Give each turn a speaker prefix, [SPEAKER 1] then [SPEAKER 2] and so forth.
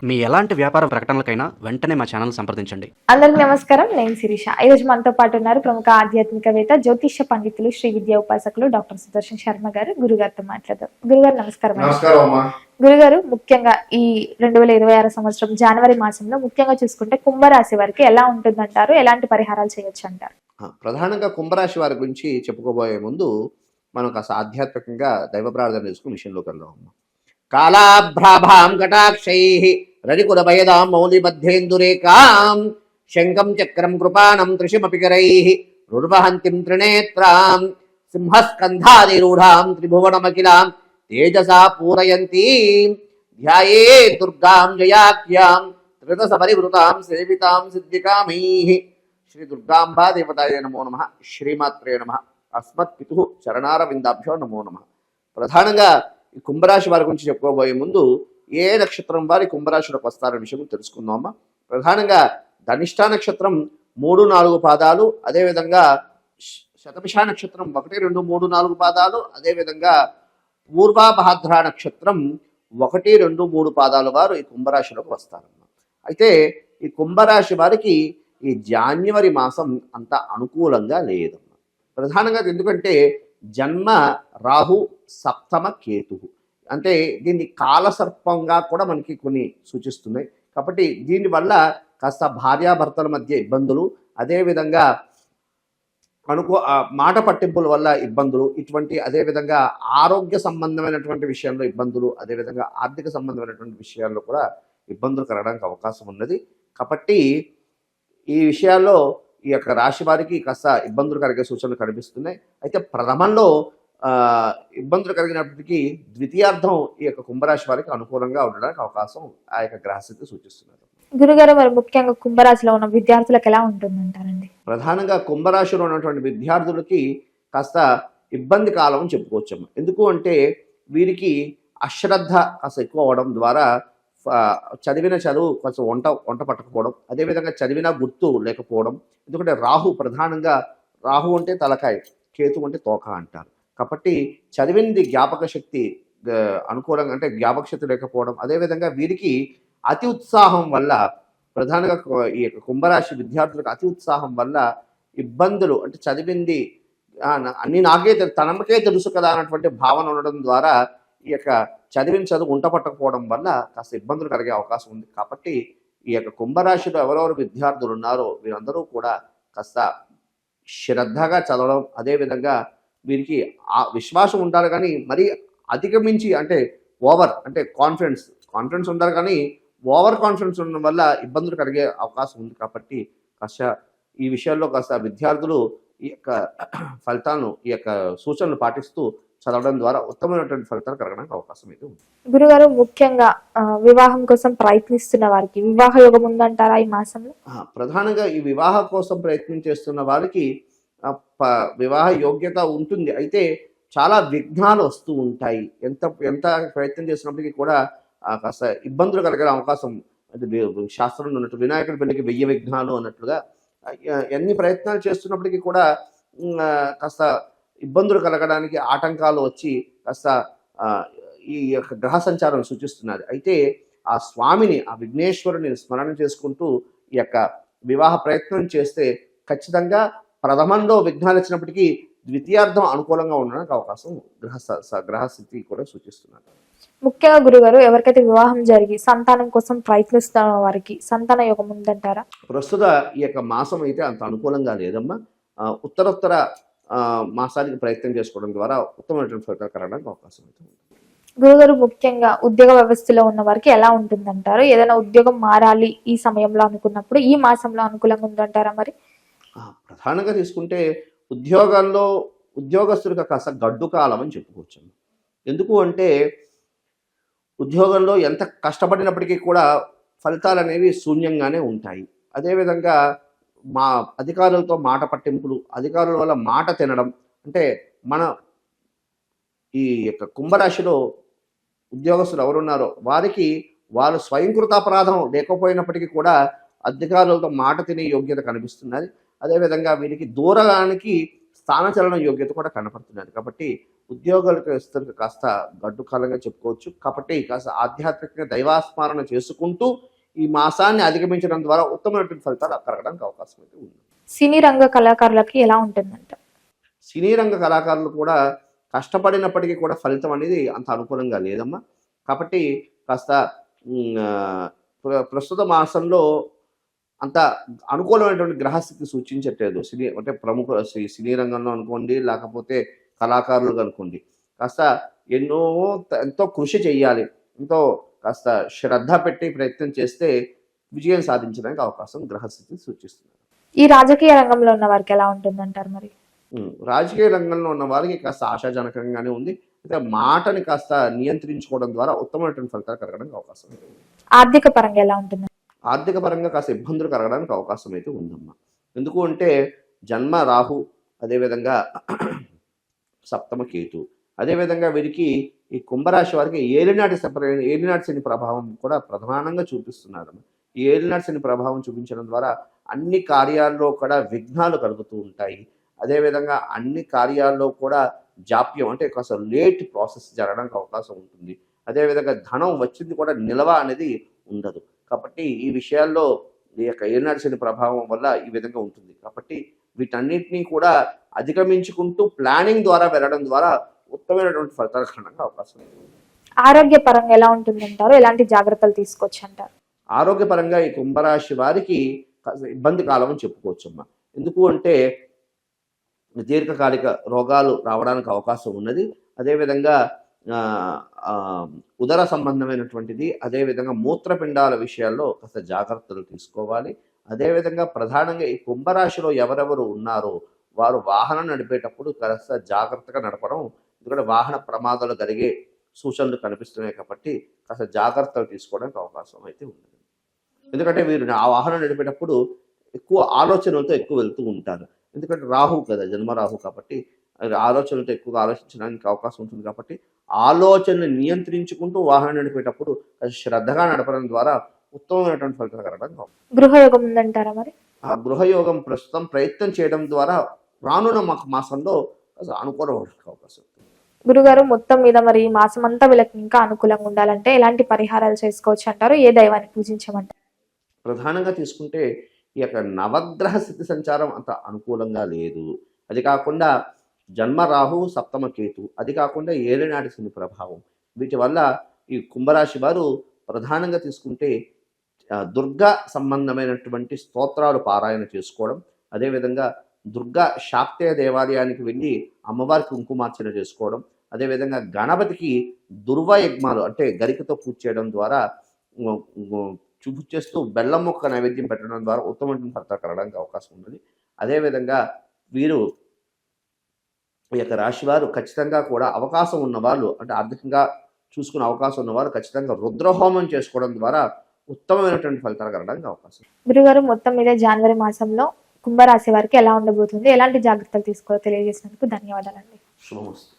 [SPEAKER 1] మీ ఎలాంటి వ్యాపార ప్రకటనలకైనా వెంటనే మా ఛానల్ సంప్రదించండి.
[SPEAKER 2] అందరికీ నమస్కారం. నేను శిరీష. ఈరోజు మనతో పాటు ఉన్నారు ప్రముఖ ఆధ్యాత్మికవేత్త, జ్యోతిష్య పండితులు, శ్రీ విద్యా ఉపాసకులు డాక్టర్ సుదర్శన్ శర్మ గారు. గురుగారితో మాట్లాడదాం. గురుగారు నమస్కారం. గురుగారు, ముఖ్యంగా ఈ 2026 సంవత్సరం జనవరి మాసంలో ముఖ్యంగా చూసుకుంటే కుంభరాశి వారికి ఎలా ఉంటుందంటారు? ఎలాంటి పరిహారాలు చేయొచ్చు అంటారు?
[SPEAKER 3] ప్రధానంగా కుంభరాశి వారి గురించి చెప్పుకోబోయే ముందు మనం కాస్త ఆధ్యాత్మికంగా దైవ ప్రార్థన చేసుకుని విషయంలోకి వెళ్దాం. కాళాభ్రాభాం కటాక్షైః రవికులభయదాం మౌలిబద్ధేందురేకాం శంఖం చక్రం కృపాణం త్రిశమపి కరైః రుర్వహంతిం త్రినేత్రాం సింహస్కంధాదిరూఢాం త్రిభువనమఖిలాం తేజసా పూరయంతీం ధ్యాయేత్ దుర్గాం జయాఖ్యాం త్రిదశపరివృతాం సేవితాం సిద్ధికామైః. శ్రీ దుర్గాంబా దేవతాయ నమో నమః. శ్రీమాత్రే నమః. అస్మత్ పితుః చరణారవిందాభ్యో నమో నమః. ప్రధానంగా ఈ కుంభరాశి వారి గురించి చెప్పుకోబోయే ముందు ఏ నక్షత్రం వారి కుంభరాశిలోకి వస్తారనే విషయం తెలుసుకుందామా. ప్రధానంగా ధనిష్ఠా నక్షత్రం 3, 4 పాదాలు, అదేవిధంగా శతభిష నక్షత్రం 1, 2, 3, 4 పాదాలు, అదేవిధంగా పూర్వాభాద్ర నక్షత్రం 1, 2, 3 పాదాల వారు ఈ కుంభరాశిలోకి వస్తారన్నమాట. అయితే ఈ కుంభరాశి వారికి ఈ జాన్యువరి మాసం అంత అనుకూలంగా లేదన్నమాట. ప్రధానంగా ఎందుకంటే జన్మ రాహు, సప్తమ కేతు, అంటే దీన్ని కాలసర్పంగా కూడా మనకి కొన్ని సూచిస్తున్నాయి. కాబట్టి దీనివల్ల కాస్త భార్యాభర్తల మధ్య ఇబ్బందులు, అదేవిధంగా మాట పట్టింపుల వల్ల ఇబ్బందులు, ఇటువంటి అదేవిధంగా ఆరోగ్య సంబంధమైనటువంటి విషయాల్లో ఇబ్బందులు, అదేవిధంగా ఆర్థిక సంబంధమైనటువంటి విషయాల్లో కూడా ఇబ్బందులు కలగడానికి అవకాశం ఉన్నది. కాబట్టి ఈ విషయాల్లో ఈ యొక్క రాశి వారికి కాస్త ఇబ్బందులు కలిగే సూచనలు కనిపిస్తున్నాయి. అయితే ప్రథమంలో ఇబ్బందులు కలిగినప్పటికీ ద్వితీయార్థం ఈ యొక్క కుంభరాశి వారికి అనుకూలంగా ఉండడానికి అవకాశం ఆ యొక్క గ్రహస్థితి సూచిస్తున్నారు.
[SPEAKER 2] గురుగారు, మరి ముఖ్యంగా కుంభరాశిలో ఉన్న విద్యార్థులకు ఎలా ఉంటుందంటారండి?
[SPEAKER 3] ప్రధానంగా కుంభరాశిలో ఉన్నటువంటి విద్యార్థులకి కాస్త ఇబ్బంది కాలం అని చెప్పుకోవచ్చు. ఎందుకు అంటే వీరికి అశ్రద్ధ కాస్త ఎక్కువ అవడం ద్వారా చదివిన చదువు కొంచెం వంట పట్టకపోవడం, అదేవిధంగా చదివిన గుర్తు లేకపోవడం. ఎందుకంటే ప్రధానంగా రాహు అంటే తలకాయ, కేతు అంటే తోక అంటారు. కాబట్టి చదివింది జ్ఞాపక శక్తి అనుకూలంగా, అంటే జ్ఞాపక శక్తి లేకపోవడం, అదేవిధంగా వీరికి అతి ఉత్సాహం వల్ల, ప్రధానంగా ఈ యొక్క కుంభరాశి విద్యార్థులకు అతి ఉత్సాహం వల్ల ఇబ్బందులు, అంటే చదివింది అన్ని తనకే తెలుసు కదా అన్నటువంటి భావన ఉండడం ద్వారా ఈ యొక్క చదివిన చదువు ఉంట పట్టకపోవడం వల్ల కాస్త ఇబ్బందులు కలిగే అవకాశం ఉంది. కాబట్టి ఈ యొక్క కుంభరాశిలో ఎవరెవరు విద్యార్థులు ఉన్నారో వీరందరూ కూడా కాస్త శ్రద్ధగా చదవడం, అదేవిధంగా వీరికి ఆ విశ్వాసం ఉండాలి, కానీ మరీ అధిగమించి అంటే కాన్ఫిడెన్స్ ఉండాలి, కానీ ఓవర్ కాన్ఫిడెన్స్ ఉండడం వల్ల ఇబ్బందులు కలిగే అవకాశం ఉంది. కాబట్టి కాస్త ఈ విషయాల్లో కాస్త విద్యార్థులు ఈ యొక్క ఫలితాలను, ఈ యొక్క సూచనలు పాటిస్తూ చదవడం ద్వారా ఉత్తమమైనటువంటి ఫలితాలు కలగడానికి అవకాశం అయితే ఉంది.
[SPEAKER 2] గురుగారు, ముఖ్యంగా వివాహం కోసం ప్రయత్నిస్తున్న వారికి వివాహ యోగం ఉందంటారా ఈ మాసంలో?
[SPEAKER 3] ప్రధానంగా ఈ వివాహం కోసం ప్రయత్నం చేస్తున్న వారికి వివాహ యోగ్యత ఉంటుంది. అయితే చాలా విఘ్నాలు వస్తూ ఉంటాయి. ఎంత ప్రయత్నం చేసినప్పటికీ కూడా కాస్త ఇబ్బందులు కలిగే అవకాశం, శాస్త్రంలో ఉన్నట్టు వినాయకుడి పెళ్లికి 1000 విఘ్నాలు అన్నట్లుగా ఎన్ని ప్రయత్నాలు చేస్తున్నప్పటికీ కూడా కాస్త ఇబ్బందులు కలగడానికి ఆటంకాలు వచ్చి కాస్త ఈ యొక్క గ్రహ సంచారం సూచిస్తున్నది. అయితే ఆ స్వామిని, ఆ విఘ్నేశ్వరుని స్మరణ చేసుకుంటూ ఈ యొక్క వివాహ ప్రయత్నం చేస్తే ఖచ్చితంగా ప్రథమంలో విఘ్నాలు వచ్చినప్పటికీ ద్వితీయార్థం అనుకూలంగా ఉండడానికి అవకాశం గ్రహస్థితి కూడా సూచిస్తున్నారు.
[SPEAKER 2] ముఖ్యంగా గురుగారు, ఎవరికైతే వివాహం జరిగి సంతానం కోసం ప్రయత్నిస్తున్న వారికి సంతాన యోగం ఉందంటారా?
[SPEAKER 3] ప్రస్తుత ఈ యొక్క మాసం అయితే అంత అనుకూలంగా లేదమ్మా. ఉత్తరోత్తర మాసానికి ప్రయత్నం చేసుకోవడం ద్వారా ఉత్తమమైనటువంటి ఫలితాలు కలగడానికి అవకాశం అయితే ఉంది.
[SPEAKER 2] గురుగారు, ముఖ్యంగా ఉద్యోగ వ్యవస్థలో ఉన్న వారికి ఎలా ఉంటుందంటారు? ఏదైనా ఉద్యోగం మారాలి ఈ సమయంలో అనుకున్నప్పుడు ఈ మాసంలో అనుకూలంగా ఉందంటారా? మరి
[SPEAKER 3] ప్రధానంగా తీసుకుంటే ఉద్యోగస్తులకు కాస్త గడ్డు కాలం అని చెప్పుకోవచ్చు. ఎందుకు అంటే ఉద్యోగంలో ఎంత కష్టపడినప్పటికీ కూడా ఫలితాలు అనేవి శూన్యంగానే ఉంటాయి. అదేవిధంగా అధికారులతో మాట పట్టింపులు, అధికారుల వల్ల మాట తినడం, అంటే ఈ యొక్క కుంభరాశిలో ఉద్యోగస్తులు ఎవరున్నారో వారు స్వయంకృతాపరాధం లేకపోయినప్పటికీ కూడా అధికారులతో మాట తినే యోగ్యత కనిపిస్తున్నది. అదేవిధంగా వీరికి దూరానికి స్థానచలన యోగ్యత కూడా కనపడుతున్నది. కాబట్టి ఉద్యోగాలకు ఇస్తున్న కాస్త గడ్డు కాలంగా చెప్పుకోవచ్చు. కాబట్టి కాస్త ఆధ్యాత్మికంగా దైవాస్మరణ చేసుకుంటూ ఈ మాసాన్ని అధిగమించడం ద్వారా ఉత్తమమైనటువంటి ఫలితాలు కలగడానికి అవకాశం అయితే ఉంది.
[SPEAKER 2] సినీ రంగ కళాకారులకి ఎలా ఉంటుందంట?
[SPEAKER 3] సినీ రంగ కళాకారులు కూడా కష్టపడినప్పటికీ కూడా ఫలితం అనేది అంత అనుకూలంగా లేదమ్మా. కాబట్టి కాస్త ప్రస్తుత మాసంలో అంత అనుకూలమైనటువంటి గ్రహస్థితి సూచించట్లేదు. సినీ అంటే ప్రముఖ సినీ రంగంలో అనుకోండి, లేకపోతే కళాకారులు అనుకోండి, కాస్త ఎంతో కృషి చేయాలి, ఎంతో కాస్త శ్రద్ధ పెట్టి ప్రయత్నం చేస్తే విజయం సాధించడానికి అవకాశం గ్రహస్థితి సూచిస్తుంది.
[SPEAKER 2] ఈ రాజకీయ రంగంలో ఉన్న వారికి ఎలా ఉంటుందంటారు మరి?
[SPEAKER 3] రాజకీయ రంగంలో ఉన్న వారికి కాస్త ఆశాజనకంగానే ఉంది. అయితే మాటని కాస్త నియంత్రించుకోవడం ద్వారా ఉత్తమమైనటువంటి ఫలితాలు కలగడానికి అవకాశం ఉంది.
[SPEAKER 2] ఆర్థిక పరంగా ఎలా ఉంటుంది?
[SPEAKER 3] ఆర్థిక పరంగా కాస్త ఇబ్బందులు కలగడానికి అవకాశం అయితే ఉందమ్మా. ఎందుకు అంటే జన్మ రాహు, అదేవిధంగా సప్తమ కేతు, అదేవిధంగా వీరికి ఈ కుంభరాశి వారికి ఏలినాటి శని ప్రభావం కూడా ప్రధానంగా చూపిస్తున్నారు. ఈ ఏలినాటి శని ప్రభావం చూపించడం ద్వారా అన్ని కార్యాల్లో కూడా విఘ్నాలు కలుగుతూ ఉంటాయి. అదేవిధంగా అన్ని కార్యాల్లో కూడా జాప్యం, అంటే కాస్త లేట్ ప్రాసెస్ జరగడానికి అవకాశం ఉంటుంది. అదేవిధంగా ధనం వచ్చింది కూడా నిల్వ అనేది ఉండదు. కాబట్టి ఈ విషయాల్లో ఈ యొక్క ఏలినాటి శని ప్రభావం వల్ల ఈ విధంగా ఉంటుంది. కాబట్టి వీటన్నిటినీ కూడా అధిగమించుకుంటూ ప్లానింగ్ ద్వారా వెళ్ళడం ద్వారా ఉత్తమమైనటువంటి ఫలితాలు కలగడానికి అవకాశం ఉంది.
[SPEAKER 2] ఆరోగ్య పరంగా ఎలా ఉంటుందంటారు? ఎలాంటి జాగ్రత్తలు తీసుకోవచ్చు అంటారు?
[SPEAKER 3] ఆరోగ్యపరంగా ఈ కుంభరాశి వారికి ఇబ్బంది కాలం అని చెప్పుకోవచ్చమ్మా. ఎందుకు అంటే దీర్ఘకాలిక రోగాలు రావడానికి అవకాశం ఉన్నది. అదేవిధంగా ఉదర సంబంధమైనటువంటిది, అదేవిధంగా మూత్రపిండాల విషయాల్లో కాస్త జాగ్రత్తలు తీసుకోవాలి. అదేవిధంగా ప్రధానంగా ఈ కుంభరాశిలో ఎవరెవరు ఉన్నారో వారు వాహనం నడిపేటప్పుడు కాస్త జాగ్రత్తగా నడపడం, ఎందుకంటే వాహన ప్రమాదాలు కలిగే సూచనలు కనిపిస్తున్నాయి. కాబట్టి కాస్త జాగ్రత్తలు తీసుకోవడానికి అవకాశం అయితే ఉన్నది. ఎందుకంటే వీరు ఆ వాహనం నడిపేటప్పుడు ఎక్కువ ఆలోచనలతో ఎక్కువ వెళ్తూ ఉంటారు. ఎందుకంటే రాహు కదా, జన్మరాహు, కాబట్టి ఆలోచనలతో ఎక్కువగా ఆలోచించడానికి అవకాశం ఉంటుంది. కాబట్టి ఆలోచనలు నియంత్రించుకుంటూ వాహనం నడిపేటప్పుడు శ్రద్ధగా నడపడం ద్వారా ఉత్తమమైనటువంటి ఫలితాలు కలగడానికి.
[SPEAKER 2] గృహయోగం ఉందంటారా మరి?
[SPEAKER 3] ఆ గృహయోగం ప్రస్తుతం ప్రయత్నం చేయడం ద్వారా రానున్న మాసంలో అనుకూలమవడానికి అవకాశం ఉంటుంది.
[SPEAKER 2] గురుగారు, మొత్తం మీద మరి ఈ మాసం అంతా వీళ్ళకి ఇంకా అనుకూలంగా ఉండాలంటే ఎలాంటి పరిహారాలు చేసుకోవచ్చు అంటారు? ఏ దైవాన్ని పూజించమంటారు?
[SPEAKER 3] ప్రధానంగా తీసుకుంటే ఈ యొక్క నవగ్రహ స్థితి సంచారం అంత అనుకూలంగా లేదు. అది కాకుండా జన్మ రాహు, సప్తమ కేతు, అది కాకుండా ఏలినాటి శని ప్రభావం, వీటి వల్ల ఈ కుంభరాశి వారు ప్రధానంగా తీసుకుంటే దుర్గా సంబంధమైనటువంటి స్తోత్రాలు పారాయణ చేసుకోవడం, అదేవిధంగా దుర్గా శాక్తేయ దేవాలయానికి వెళ్ళి అమ్మవారికి కుంకుమార్చన చేసుకోవడం, అదేవిధంగా గణపతికి దుర్వయజ్ఞాలు అంటే గరికతో పూజ చేయడం ద్వారా పూజ చేస్తూ బెల్లం మొక్క నైవేద్యం పెట్టడం ద్వారా ఉత్తమమైన ఫలితాలు కలగడానికి అవకాశం ఉన్నది. అదేవిధంగా వీరు ఈ యొక్క రాశి వారు ఖచ్చితంగా కూడా అవకాశం ఉన్నవాళ్ళు, అంటే ఆర్థికంగా చూసుకునే అవకాశం ఉన్నవారు ఖచ్చితంగా రుద్రహోమం చేసుకోవడం ద్వారా ఉత్తమమైనటువంటి ఫలితాలు కలగడానికి అవకాశం.
[SPEAKER 2] గురుగారు, మొత్తం మీద జనవరి మాసంలో కుంభరాశి వారికి ఎలా ఉండబోతుంది, ఎలాంటి జాగ్రత్తలు తీసుకోవాలో తెలియజేసినందుకు ధన్యవాదాలండి.
[SPEAKER 3] శుభమస్తు.